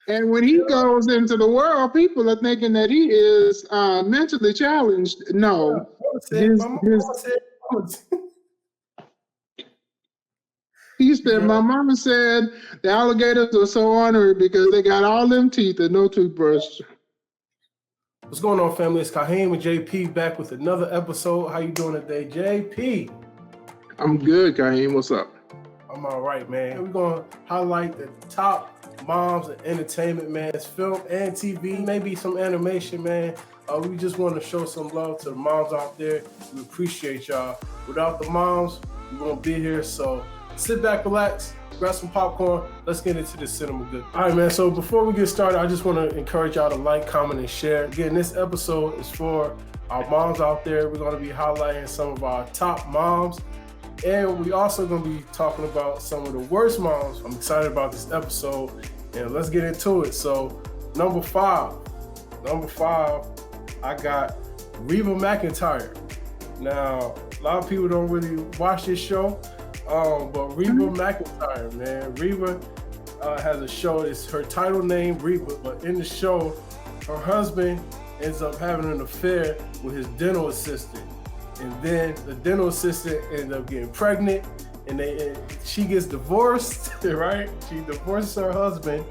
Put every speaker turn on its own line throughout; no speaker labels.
And when he goes into the world, people are thinking that he is mentally challenged. No, his he said, my mama said the alligators are so ornery because they got all them teeth and no toothbrush.
What's going on, family? It's Kahim and JP back with another episode. How you doing today, JP?
I'm good, Kahim. What's up?
I'm all right, man. We're going to highlight the top moms in entertainment, man. It's film and TV, maybe some animation, man. We just want to show some love to the moms out there. We appreciate y'all. Without the moms, we won't be here. So sit back, relax, grab some popcorn. Let's get into the cinema good. All right, man. So before we get started, I just want to encourage y'all to like, comment, and share. Again, this episode is for our moms out there. We're going to be highlighting some of our top moms. And we also going to be talking about some of the worst moms. I'm excited about this episode, and let's get into it. So, number five, I got Reba McEntire. Now, a lot of people don't really watch this show, but Reba McEntire, man, Reba has a show. It's her title name, Reba, but in the show, her husband ends up having an affair with his dental assistant. And then the dental assistant ends up getting pregnant, and she gets divorced, right? She divorces her husband,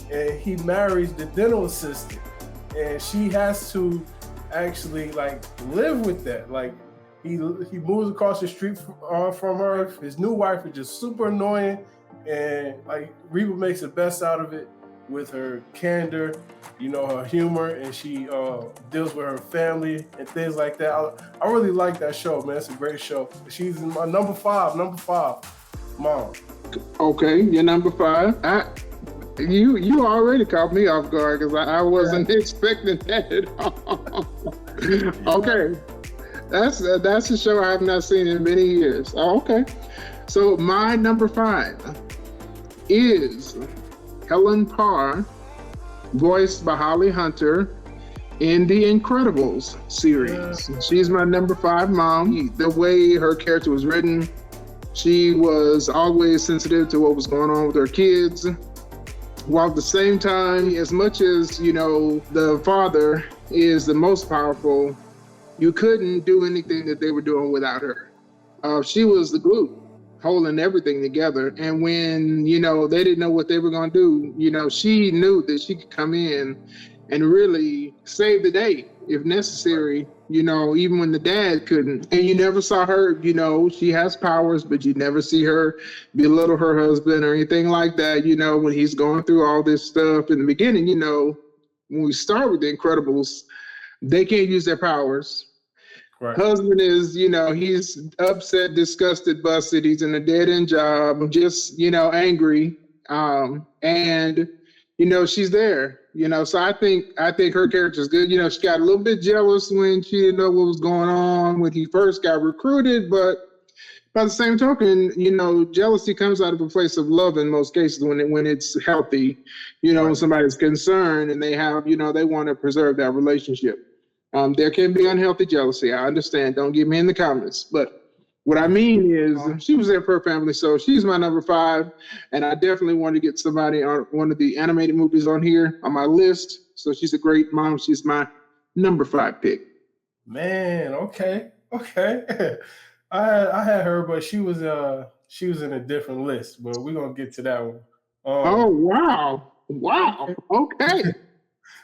and he marries the dental assistant. And she has to actually live with that. Like he moves across the street from her. His new wife is just super annoying, and Reba makes the best out of it with her candor, her humor, and she deals with her family and things like that. I really like that show, man. It's a great show. She's my number five, mom.
Okay, you're number five. You already caught me off guard because I wasn't expecting that at all. Okay, that's a show I have not seen in many years. Oh, okay, so my number five is Helen Parr, voiced by Holly Hunter in the Incredibles series. She's my number five mom. The way her character was written, she was always sensitive to what was going on with her kids, while at the same time, as much as, the father is the most powerful, you couldn't do anything that they were doing without her. She was the glue holding everything together. And when, they didn't know what they were going to do, she knew that she could come in and really save the day if necessary, even when the dad couldn't. And you never saw her, she has powers, but you never see her belittle her husband or anything like that, when he's going through all this stuff. In the beginning, when we start with the Incredibles, they can't use their powers. Right. Husband is, he's upset, disgusted, busted. He's in a dead-end job, just, angry. And, she's there, so I think her character's good. She got a little bit jealous when she didn't know what was going on when he first got recruited. But by the same token, jealousy comes out of a place of love in most cases when it's healthy, when somebody's concerned and they have, they want to preserve that relationship. There can be unhealthy jealousy. I understand. Don't get me in the comments. But what I mean is she was there for her family. So she's my number five. And I definitely want to get somebody on one of the animated movies on here on my list. So she's a great mom. She's my number five pick.
Man, okay. I had her, but she was in a different list. But we're going to get to that one.
Oh, wow. Okay.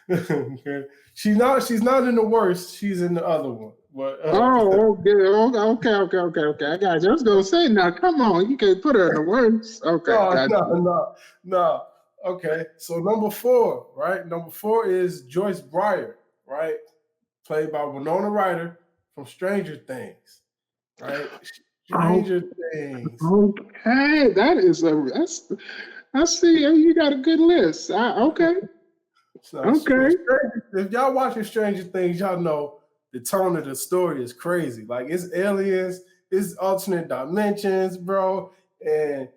Okay. She's not in the worst. She's in the other one. But
okay. I got you. I was gonna say, now come on, you can't put her in the worst. Okay.
No. Okay. So number four, right? Number four is Joyce Breyer, right? Played by Winona Ryder from Stranger Things, right? Stranger Things.
Okay, I see. You got a good list. Okay.
So, okay. If y'all watching Stranger Things, y'all know the tone of the story is crazy. It's aliens, it's alternate dimensions, bro. And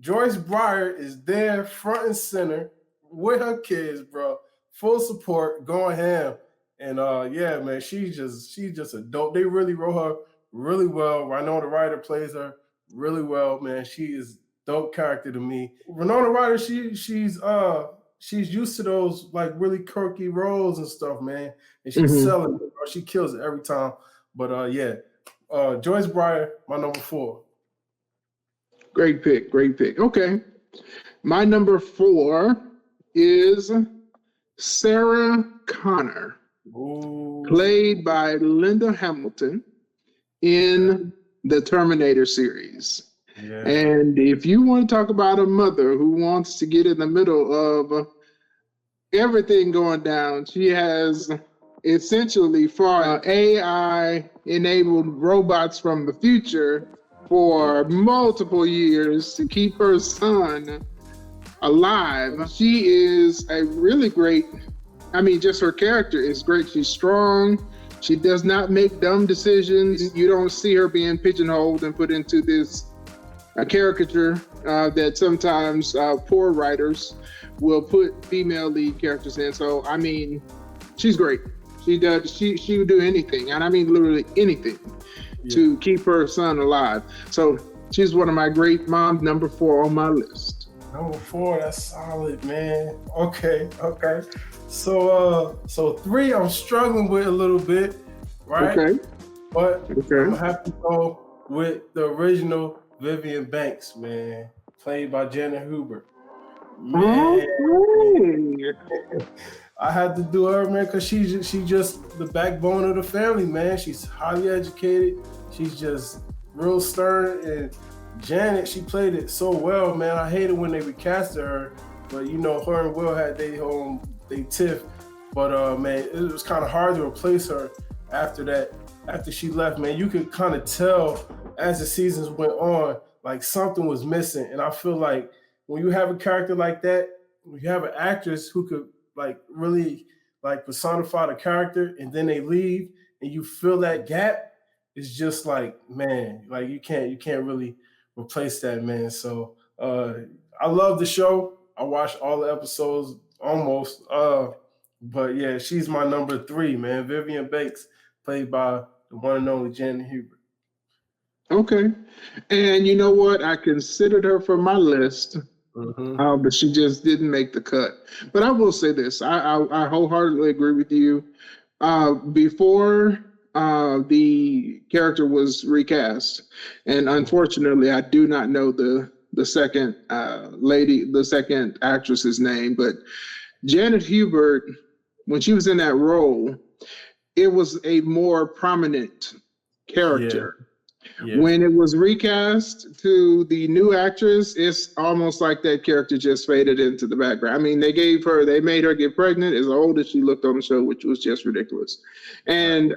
Joyce Breyer is there front and center with her kids, bro. Full support, going ham. And man, she's just a dope. They really wrote her really well. Winona Ryder plays her really well, man. She is dope character to me. Winona Ryder, she's she's used to those like really quirky roles and stuff, man. And she's selling it. She kills it every time. But Joyce Breyer, my number 4.
Great pick. Okay. My number 4 is Sarah Connor, played by Linda Hamilton in the Terminator series. Yeah. And if you want to talk about a mother who wants to get in the middle of everything going down, she has essentially fought AI-enabled robots from the future for multiple years to keep her son alive. She is a really great, just her character is great. She's strong. She does not make dumb decisions. You don't see her being pigeonholed and put into this caricature that sometimes poor writers will put female lead characters in. So, she's great. She would do anything, and literally anything to keep her son alive. So she's one of my great moms, number 4 on my list.
Number 4, that's solid, man. Okay. So 3, I'm struggling with a little bit, right? Okay. But I'm gonna have to go with the original Vivian Banks, man, played by Janet Hubert. Man. I had to do her, man, because she's just the backbone of the family, man. She's highly educated. She's just real stern. And Janet, she played it so well, man. I hated when they recasted her, but her and Will had they tiff. But man, it was kind of hard to replace her after that. After she left, man, you could kind of tell as the seasons went on, like something was missing. And I feel like when you have a character like that, when you have an actress who could like really like personify the character and then they leave and you feel that gap, it's just like, man, like you can't really replace that, man. So I love the show. I watched all the episodes almost. But yeah, she's my number 3, man. Vivian Banks, played by the one and only Janet Hubert.
Okay. And you know what? I considered her for my list, but she just didn't make the cut. But I will say this. I wholeheartedly agree with you. Before the character was recast, and unfortunately, I do not know the second the second actress's name, but Janet Hubert, when she was in that role, it was a more prominent character. Yeah. Yeah. When it was recast to the new actress, it's almost like that character just faded into the background. They made her get pregnant as old as she looked on the show, which was just ridiculous. And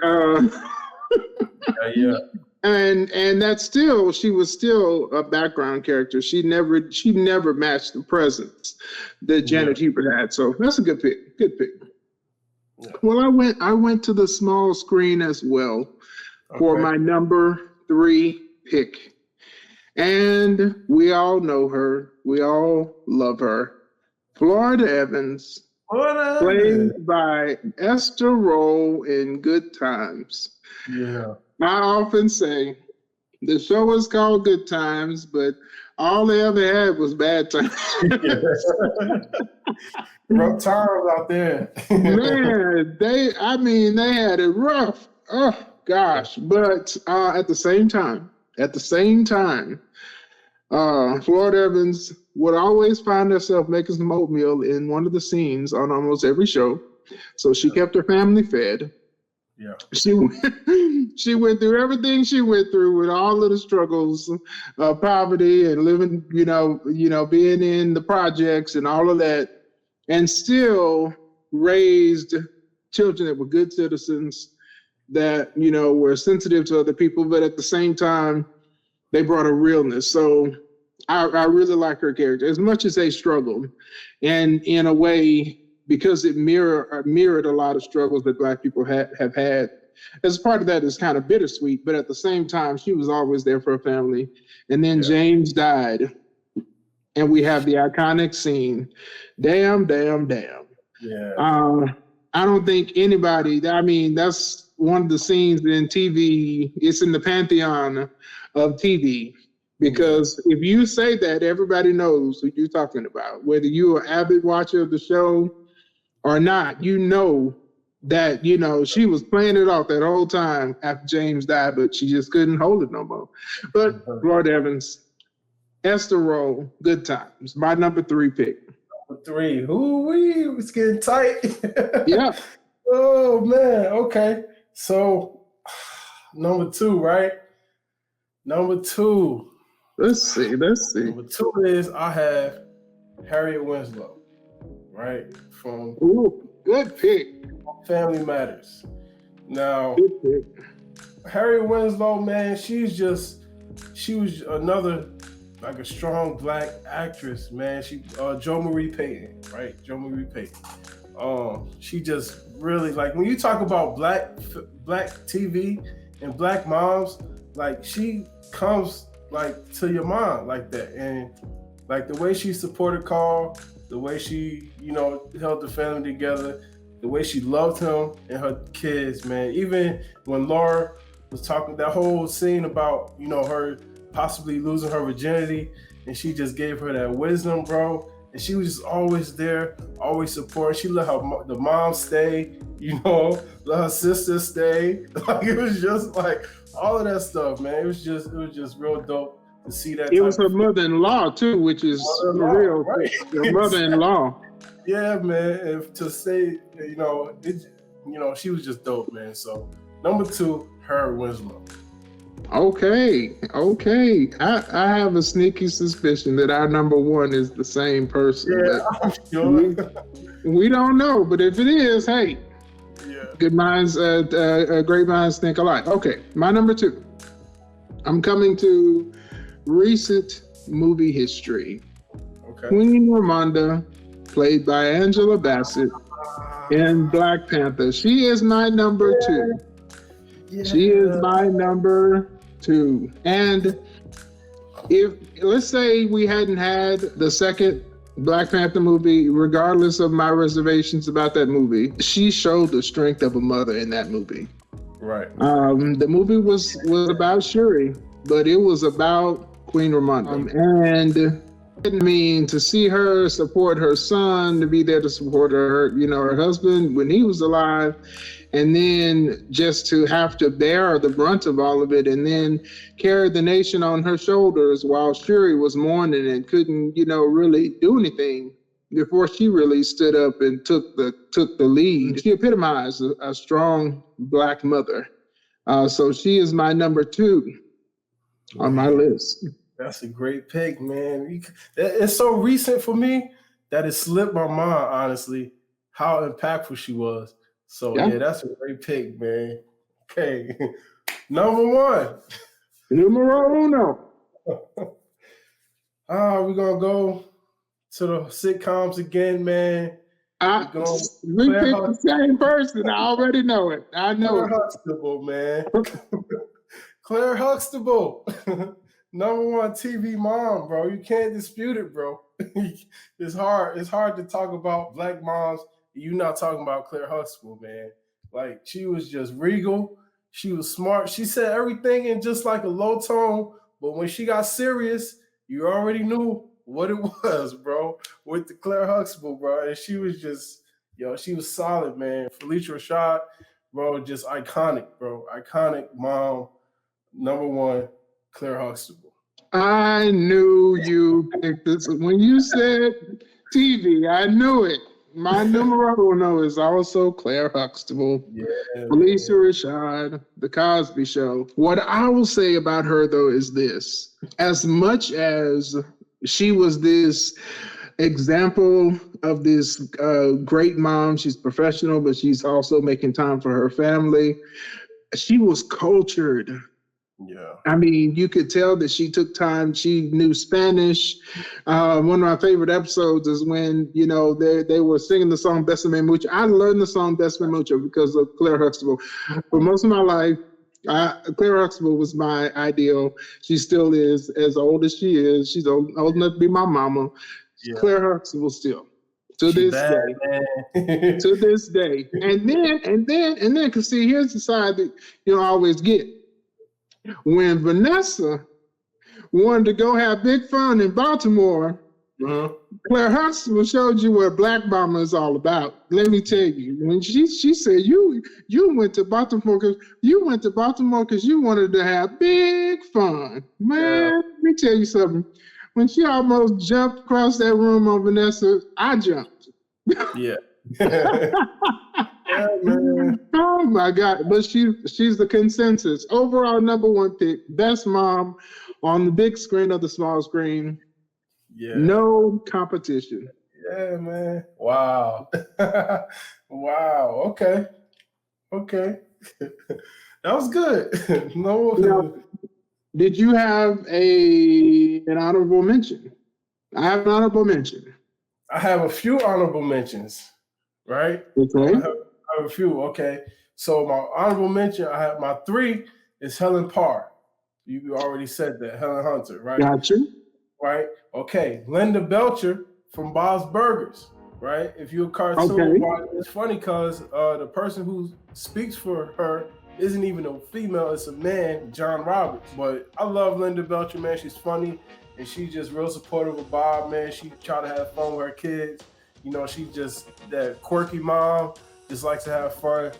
and that's she was still a background character. She never matched the presence that Janet Hubert had. So that's a good pick. Good pick. Yeah. Well, I went to the small screen as well for my number 3 pick. And we all know her. We all love her. Florida Evans, played by Esther Rolle in Good Times. Yeah. I often say the show is called Good Times, but all they ever had was bad times.
Rough times out there.
Man, they had it rough. Oh gosh. But at the same time, Florida Evans would always find herself making some oatmeal in one of the scenes on almost every show. So she kept her family fed. Yeah. She went through everything she went through with all of the struggles of poverty and living, being in the projects and all of that, and still raised children that were good citizens, that, were sensitive to other people, but at the same time, they brought a realness. So I really like her character as much as they struggled, and in a way, because it mirrored a lot of struggles that Black people have had. As part of that, is kind of bittersweet, but at the same time, she was always there for her family. And then James died, and we have the iconic scene, damn. Yeah. I don't think anybody, that's one of the scenes in TV, it's in the pantheon of TV. Because if you say that, everybody knows who you're talking about. Whether you're an avid watcher of the show or not, you know that, she was playing it off that whole time after James died, but she just couldn't hold it no more. But Lord Evans, Esther Roll, Good Times, my number 3 pick.
Number 3. Ooh-wee, it's getting tight.
Yeah.
Oh, man. Okay. So, number 2, right? Number 2.
Let's see.
Number 2 is I have Harriet Winslow, right? From
good pick.
Family Matters. Now,
good pick.
Harriet Winslow, man, she was another like a strong black actress, man. She Jo Marie Payton, right? Jo Marie Payton. She just really, like, when you talk about black TV and black moms, like, she comes like to your mind like that. And like the way she supported Carl, the way she, held the family together, the way she loved him and her kids, man. Even when Laura was talking, that whole scene about, her possibly losing her virginity, and she just gave her that wisdom, bro. And she was just always there, always supporting. She let the mom stay, let her sister stay. Like, it was just like all of that stuff, man. It was just real dope to see that.
It was her mother-in-law too, which is real. Right? Her mother-in-law.
Yeah, man. And to say, she was just dope, man. So number 2, Harriet Winslow.
Okay. I have a sneaky suspicion that our number 1 is the same person.
Yeah, I'm sure.
We don't know, but if it is, hey, good minds, great minds think alike. Okay, my number 2. I'm coming to recent movie history. Okay. Queen Ramonda, played by Angela Bassett in Black Panther. She is my number 2. Yeah. She is my number 2. And if, let's say we hadn't had the second Black Panther movie, regardless of my reservations about that movie, she showed the strength of a mother in that movie.
Right.
The movie was about Shuri, but it was about Queen Ramonda. And to see her support her son, to be there to support her, her husband when he was alive, and then just to have to bear the brunt of all of it, and then carry the nation on her shoulders while Shuri was mourning and couldn't, really do anything before she really stood up and took the lead. She epitomized a strong Black mother. So she is my number 2 on my list.
That's a great pick, man. It's so recent for me that it slipped my mind, honestly, how impactful she was. So, yeah, that's a great pick, man. Okay. Number 1.
Numero uno.
We're going to go to the sitcoms again, man.
We picked the same person. I already know it. I know
Claire Huxtable, man. Claire Huxtable. Number 1 TV mom, bro. You can't dispute it, bro. It's hard to talk about Black moms. You're not talking about Claire Huxtable, man. Like, she was just regal. She was smart. She said everything in just like a low tone, but when she got serious, you already knew what it was, bro, with the Claire Huxtable, bro. And she was just, she was solid, man. Felicia Rashad, bro, just iconic, bro. Iconic mom. Number 1, Claire Huxtable.
I knew you picked this. When you said TV, I knew it. My numero uno is also Claire Huxtable, Felicia Rashad, The Cosby Show. What I will say about her, though, is this. As much as she was this example of this great mom, she's professional, but she's also making time for her family, she was cultured.
Yeah.
I mean, you could tell that she took time. She knew Spanish. One of my favorite episodes is when, they were singing the song Besame Mucho. I learned the song Besame Mucho because of Claire Huxtable. For most of my life, Claire Huxtable was my ideal. She still is, as old as she is. She's old enough to be my mama. Yeah. Claire Huxtable still. To this day. And then, because see, here's the side that I always get. When Vanessa wanted to go have big fun in Baltimore, Claire Huxtable showed you what Black Mama is all about. Let me tell you, when she said you went to Baltimore because you wanted to have big fun. Man, let me tell you something. When she almost jumped across that room on Vanessa, I jumped.
Yeah. Yeah, man.
Oh my God! But she's the consensus overall #1 pick, best mom on the big screen or the small screen.
Yeah.
No competition.
Yeah, man. Wow. Wow. Okay. That was good. No.
Now, did you have an honorable mention? I have an honorable mention.
I have a few honorable mentions, right?
Okay.
I have a few. Okay. So my honorable mention, I have my 3 is Helen Parr. You already said that, Helen Hunter, right?
Got you.
Right. Okay. Linda Belcher from Bob's Burgers, right? If you're a cartoon, it's funny because the person who speaks for her isn't even a female, it's a man, John Roberts. But I love Linda Belcher, man. She's funny and she's just real supportive of Bob, man. She try to have fun with her kids. You know, she's just that quirky mom, just likes to have fun,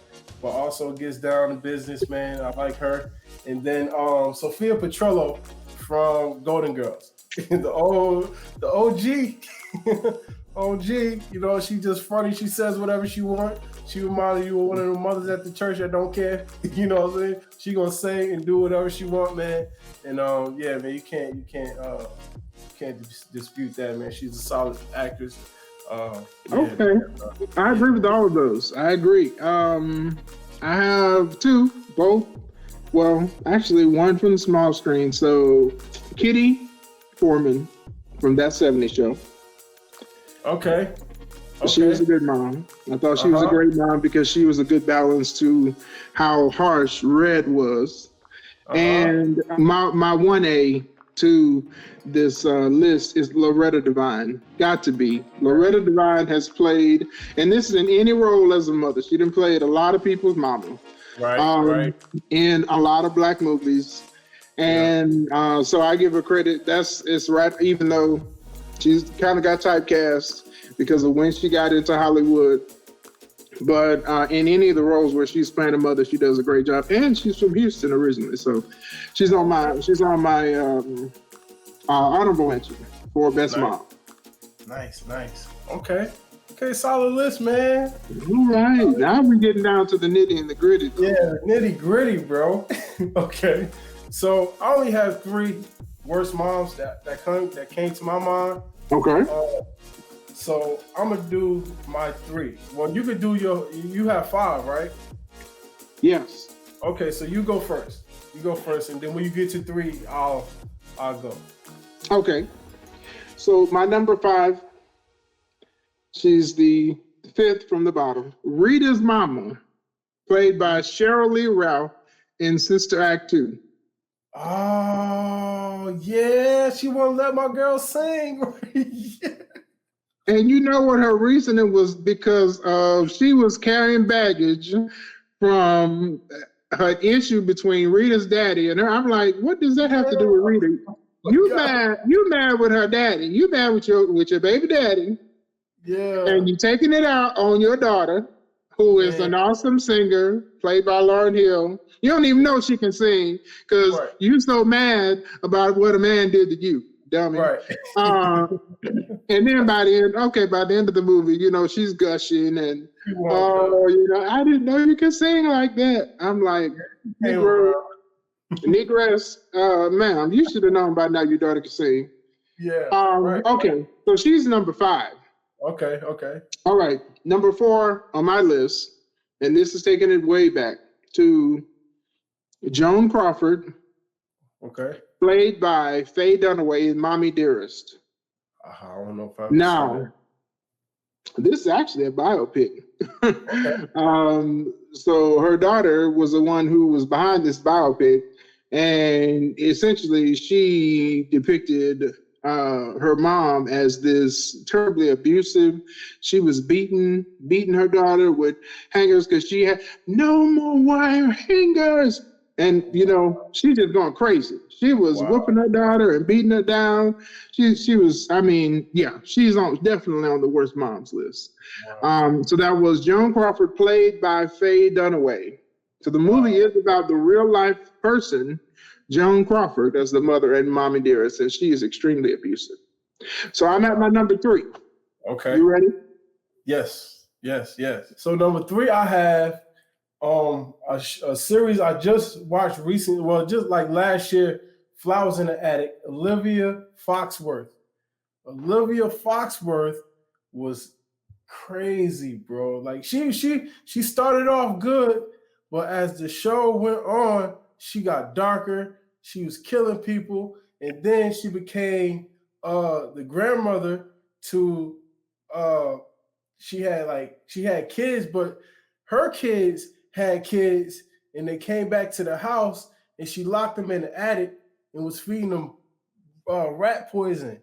but also gets down to business, man. I like her. And then Sophia Petrillo from Golden Girls. the OG. OG, you know, she just funny. She says whatever she wants. She reminded you of one of the mothers at the church that don't care. You know what I'm saying? She gonna sing and do whatever she want, man. And yeah, man, you can't dispute that, man. She's a solid actress.
Okay, I agree with all of those. I agree. I have 2, both. Well, actually, one from the small screen. So, Kitty Foreman from That 70s Show.
Okay.
She was a good mom. I thought she was a great mom because she was a good balance to how harsh Red was. And my 1A to this list is Loretta Devine. Got to be. Loretta Devine has played, and this is in any role as a mother. She done played a lot of people's mama.
Right.
In a lot of Black movies. And so I give her credit. It's right, even though she's kind of got typecast because of when she got into Hollywood. But in any of the roles where she's playing a mother, she does a great job. And she's from Houston originally, so she's on my honorable mention for best mom.
Nice. Okay, solid list, man.
All right, now we're getting down to the nitty and the gritty.
Yeah, nitty gritty, bro. Okay, so I only have 3 worst moms that came to my mind.
Okay.
So I'm gonna do my 3. Well, you could do you have 5, right?
Yes.
Okay, so you go first. And then when you get to 3, I'll go.
Okay. So my number 5, she's the 5th from the bottom. Rita's mama, played by Cheryl Lee Ralph in Sister Act 2.
Oh yeah, she won't let my girl sing. Yeah.
And you know what her reasoning was? Because she was carrying baggage from her issue between Rita's daddy and her. I'm like, what does that have to do with Rita? You mad with her daddy. You mad with your baby daddy.
Yeah.
And you taking it out on your daughter, who is an awesome singer, played by Lauryn Hill. You don't even know she can sing because you so mad about what a man did to you. Dummy.
Right.
And then by the end of the movie, you know, she's gushing and you know, I didn't know you could sing like that. I'm like, Negress, ma'am, you should have known by now your daughter could sing.
Yeah.
Okay, so she's number 5.
Okay.
All right, number 4 on my list, and this is taking it way back to Joan Crawford. Okay. Played by Faye Dunaway in Mommy Dearest.
I don't know if I've
Now, this is actually a biopic. Okay. So her daughter was the one who was behind this biopic, and essentially she depicted her mom as this terribly abusive. She was beating her daughter with hangers because she had no more wire hangers. And she's just going crazy. She was whooping her daughter and beating her down. She was, she's definitely on the worst moms list.
Wow.
So that was Joan Crawford, played by Faye Dunaway. So the movie is about the real life person, Joan Crawford, as the mother and Mommy Dearest, and she is extremely abusive. So I'm at my number 3.
Okay.
You ready?
Yes. So number 3, I have a series I just watched recently. Well, just like last year, Flowers in the Attic. Olivia Foxworth was crazy, bro. Like she started off good, but as the show went on, she got darker. She was killing people, and then she became the grandmother to she had kids, but her kids had kids, and they came back to the house, and she locked them in the attic and was feeding them rat poison.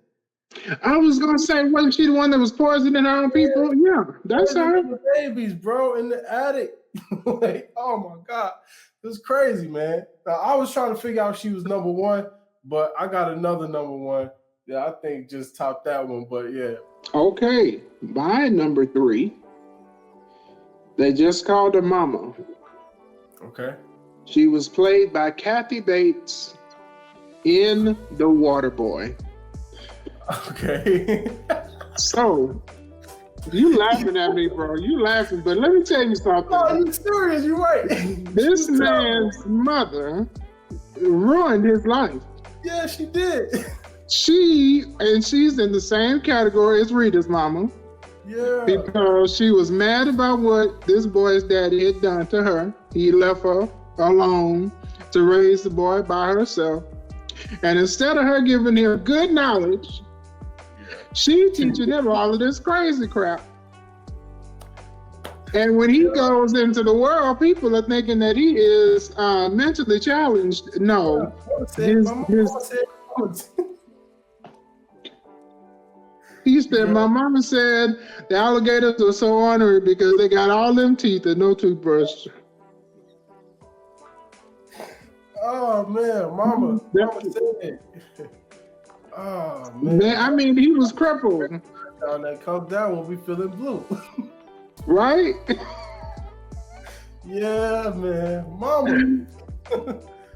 I was gonna say, wasn't she the one that was poisoning her own people? Yeah, that's her.
The babies, bro, in the attic. Like, oh my God, it was crazy, man. Now, I was trying to figure out if she was number 1, but I got another number 1 that I think just topped that one. But yeah.
Okay, my number 3. They just called her Mama.
Okay.
She was played by Kathy Bates in The Waterboy.
Okay.
So, you laughing at me, bro. You laughing, but let me tell you something.
No, you serious? You're right.
This man's mother ruined his life.
Yeah, she did.
She's in the same category as Rita's mama.
Yeah.
Because she was mad about what this boy's daddy had done to her. He left her alone to raise the boy by herself. And instead of her giving him good knowledge, she teaching him all of this crazy crap. And when he goes into the world, people are thinking that he is mentally challenged. No. He said, my mama said the alligators are so ornery because they got all them teeth and no toothbrush.
Oh, man, mama said. Oh, man.
I mean, he was crippled.
That comes down when we feeling blue.
Right?
Yeah, man.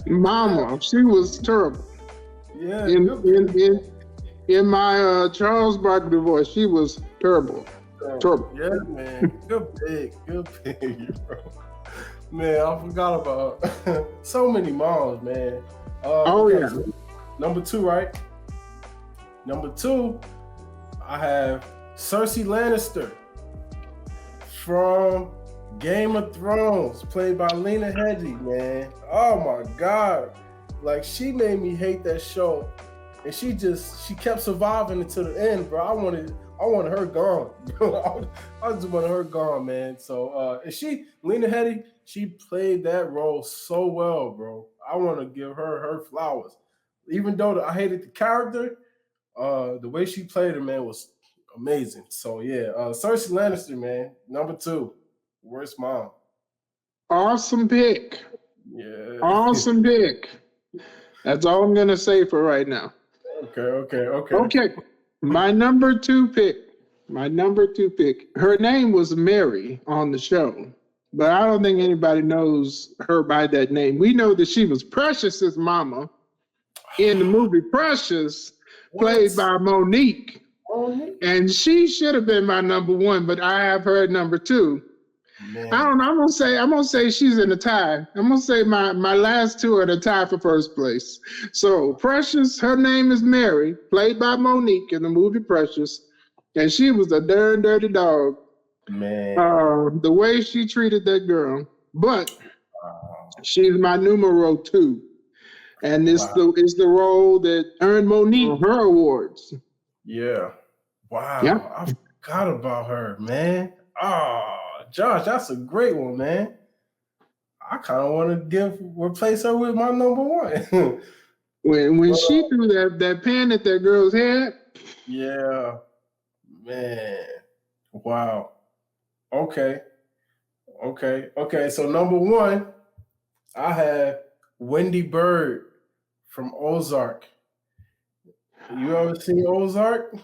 Mama,
she was terrible.
Yeah.
In my Charles Barkley voice, she was terrible. Terrible.
Yeah, man. Good pick, bro. Man, I forgot about her. So many moms, man.
Yeah.
Number 2, right? Number 2, I have Cersei Lannister from Game of Thrones, played by Lena Headey, man. Oh my God. Like, she made me hate that show. And she kept surviving until the end, bro. I wanted her gone. I just wanted her gone, man. So, Lena Headey, she played that role so well, bro. I want to give her flowers. Even though I hated the character, the way she played her, man, was amazing. So, yeah, Cersei Lannister, man, number 2, worst mom.
Awesome pick.
Yeah.
Awesome pick. That's all I'm going to say for right now.
Okay.
My number 2 pick. Her name was Mary on the show, but I don't think anybody knows her by that name. We know that she was Precious's mama in the movie Precious, played by Monique. And she should have been my number 1, but I have her at number 2. Man. I don't know. I'm gonna say she's in the tie. I'm gonna say my last 2 are the tie for first place. So Precious, her name is Mary, played by Monique in the movie Precious, and she was a darn dirty dog.
Man,
the way she treated that girl. But she's my numero 2, and it's the role that earned Monique her awards.
Yeah. Wow.
Yeah.
I forgot about her, man. Oh. Josh, that's a great one, man. I kind of want to replace her with my number 1.
when she threw that pan at that girl's head.
Yeah, man. Wow. Okay. So number 1, I have Wendy Bird from Ozark. You ever seen Ozark?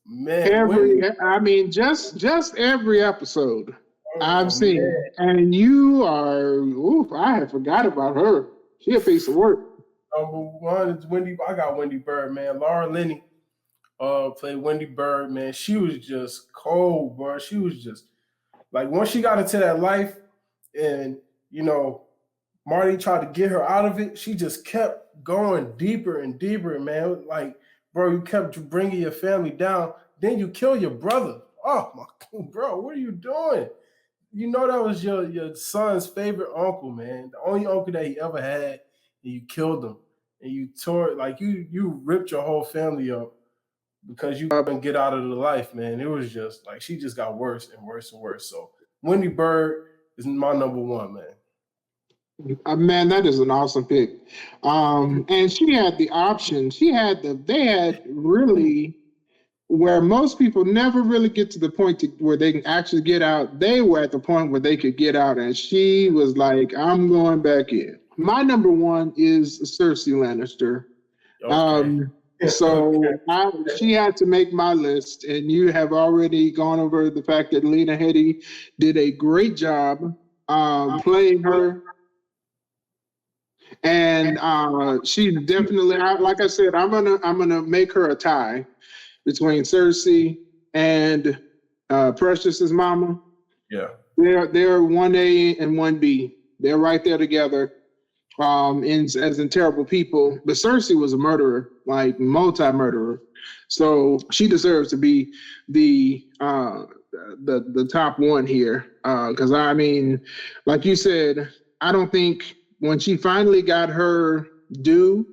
Man,
just every episode I've seen, and you are. Oof, I had forgot about her. She a piece of work.
Number one is Wendy. I got Wendy Bird, man. Laura Linney played Wendy Bird, man. She was just cold, bro. She was just like, once she got into that life, and Marty tried to get her out of it, she just kept going deeper and deeper, man. Like, bro, you kept bringing your family down. Then you kill your brother. Oh, my God, bro, what are you doing? That was your son's favorite uncle, man. The only uncle that he ever had, and you killed him. And you tore it, like, you ripped your whole family up because you couldn't get out of the life, man. It was just, like, she just got worse and worse and worse. So, Wendy Bird is my number one, man.
Man, that is an awesome pick. And she had the option. They had really, where most people never really get to the point where they can actually get out. They were at the point where they could get out, and she was like, I'm going back in. My number one is Cersei Lannister. Okay. She had to make my list, and you have already gone over the fact that Lena Headey did a great job playing her. And she's definitely, like I said, I'm gonna make her a tie between Cersei and Precious's mama.
Yeah,
they're 1A and 1B. They're right there together. As in terrible people, but Cersei was a murderer, like multi-murderer. So she deserves to be the top one here. Because I mean, like you said, I don't think when she finally got her due,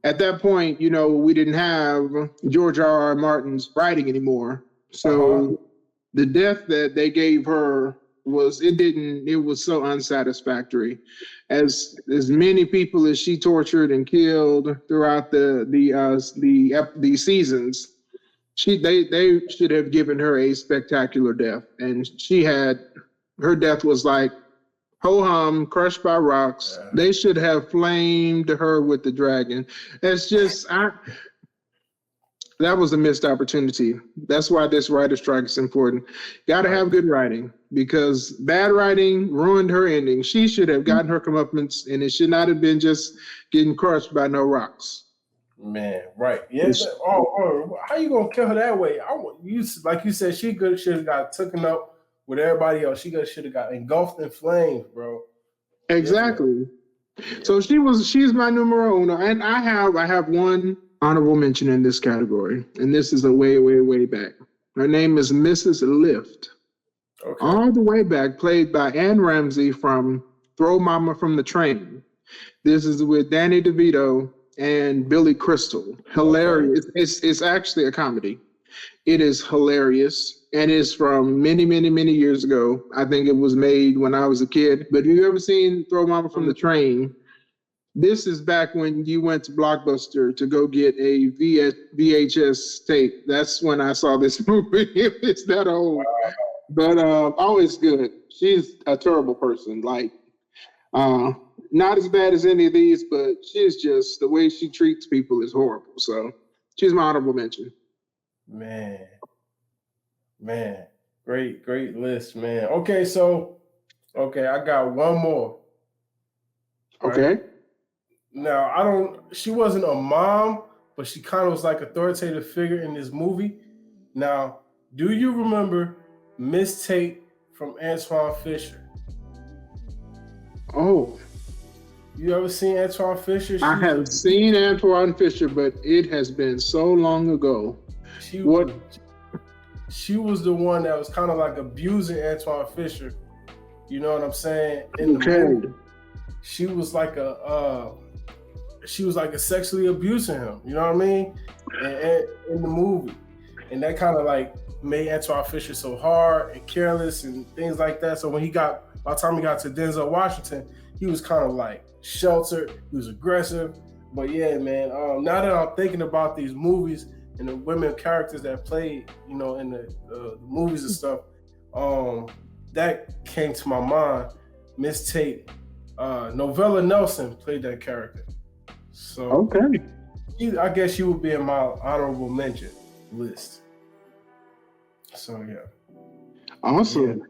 at that point, we didn't have George R.R. Martin's writing anymore. So the death that they gave her was so unsatisfactory. As many people as she tortured and killed throughout the seasons, they should have given her a spectacular death, and her death was like ho-hum, crushed by rocks. Yeah. They should have flamed her with the dragon. It's just that was a missed opportunity. That's why this writer strike is important. Got to have good writing, because bad writing ruined her ending. She should have gotten her comeuppance, and it should not have been just getting crushed by no rocks.
Man, right? Yes. How you gonna kill her that way? Like you said, she should have got taken up with everybody else. She should have got engulfed in flames, bro.
Exactly. Yeah. So she's my numero uno, and I have one honorable mention in this category, and this is a way, way, way back. Her name is Mrs. Lift. Okay. All the way back, played by Anne Ramsey from Throw Mama from the Train. This is with Danny DeVito and Billy Crystal. Hilarious. Okay. It's actually a comedy. It is hilarious, and it's from many, many, many years ago. I think it was made when I was a kid. But have you ever seen Throw Mama from the Train? This is back when you went to Blockbuster to go get a VHS tape. That's when I saw this movie. It's that old. But always good. She's a terrible person. Like, not as bad as any of these, but she's just, the way she treats people is horrible. So she's my honorable mention.
Man, great list, man. Okay, I got one more.
Right? Okay.
Now, she wasn't a mom, but she kind of was like an authoritative figure in this movie. Now, do you remember Miss Tate from Antoine Fisher?
Oh.
You ever seen Antoine Fisher?
I have seen Antoine Fisher, but it has been so long ago.
She was the one that was kind of like abusing Antoine Fisher. You know what I'm saying? In the movie, she was like sexually abusing him. You know what I mean? And in the movie, and that kind of like made Antoine Fisher so hard and careless and things like that. So by the time he got to Denzel Washington, he was kind of like sheltered. He was aggressive. But yeah, man. Now that I'm thinking about these movies and the women characters that played, in the movies and stuff, that came to my mind. Miss Tate Novella Nelson played that character. So
Okay.
I guess you would be in my honorable mention list. So yeah.
Awesome.
Yeah.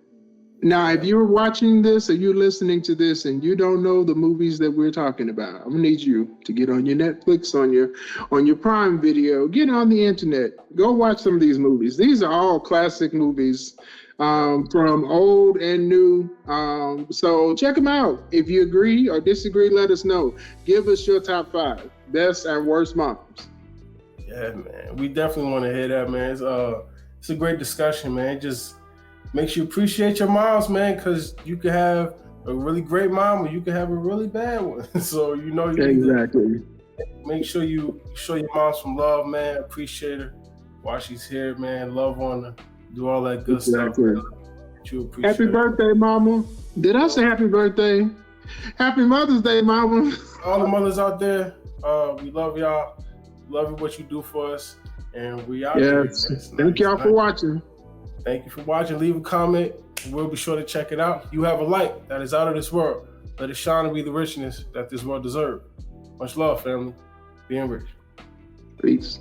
Now, if you're watching this or you're listening to this and you don't know the movies that we're talking about, I'm gonna need you to get on your Netflix, on your Prime Video, get on the internet, go watch some of these movies. These are all classic movies, from old and new. So check them out. If you agree or disagree, let us know. Give us your top 5 best and worst moms.
Yeah, man. We definitely want to hear that, man. It's a great discussion, man. Just makes you appreciate your moms, man, because you can have a really great mom or you can have a really bad one. So you need to make sure you show your mom some love, man. Appreciate her while she's here, man. Love on her. Do all that good stuff. You appreciate
Happy birthday, Mama. Did I say happy birthday? Happy Mother's Day, Mama.
All the mothers out there, we love y'all. Love what you do for us. And we out here.
Thank y'all for watching.
Thank you for watching. Leave a comment. We'll be sure to check it out. You have a light that is out of this world. Let it shine and be the richness that this world deserves. Much love, family. Being rich.
Peace.